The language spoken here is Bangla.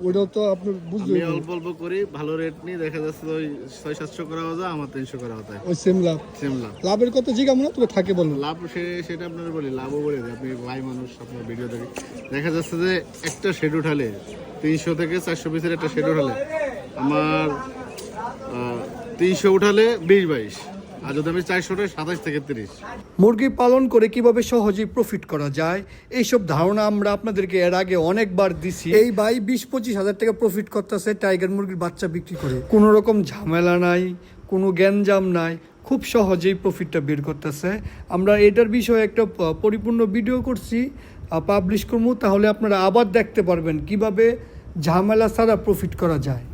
ওইটাও তো আপনি বুঝবেন। আমি অল্প অল্প করি, ভালো রেট নিই, দেখা যাচ্ছে ওই 600-700 করা যায়, আমার 300 করা হয়। ওই সেম লাভ। সেম লাভ। লাভের কথা জিজ্ঞাসা মনে তবে থাকে বলুন। লাভ সেটা আপনার বলি, লাভও বলে দিই, আপনি ভাই মানুষ, আপনার ভিডিও দেখে দেখা যাচ্ছে যে একটা শেড উঠালে 300 থেকে 400 পিসের একটা শেড উঠালে আমার 300 উঠালে 20-22, আর যদি আমি 400 উঠাই 27 থেকে 30। মুরগি পালন করে কিভাবে সহজেই প্রফিট করা যায় এইসব ধারণা আমরা আপনাদেরকে এর আগে অনেকবার দিছি। এই ভাই 20-25 হাজার টাকা প্রফিট করতেছে টাইগার মুরগির বাচ্চা বিক্রি করে, কোনো রকম ঝামেলা নাই, কোনো গ্যাঞ্জাম নাই, খুব সহজেই প্রফিটটা বের করতেছে। আমরা এটার বিষয়ে একটা পরিপূর্ণ ভিডিও করছি, পাবলিশ করবো, তাহলে আপনারা আবার দেখতে পারবেন কিভাবে ঝামেলা ছাড়া প্রফিট করা যায়।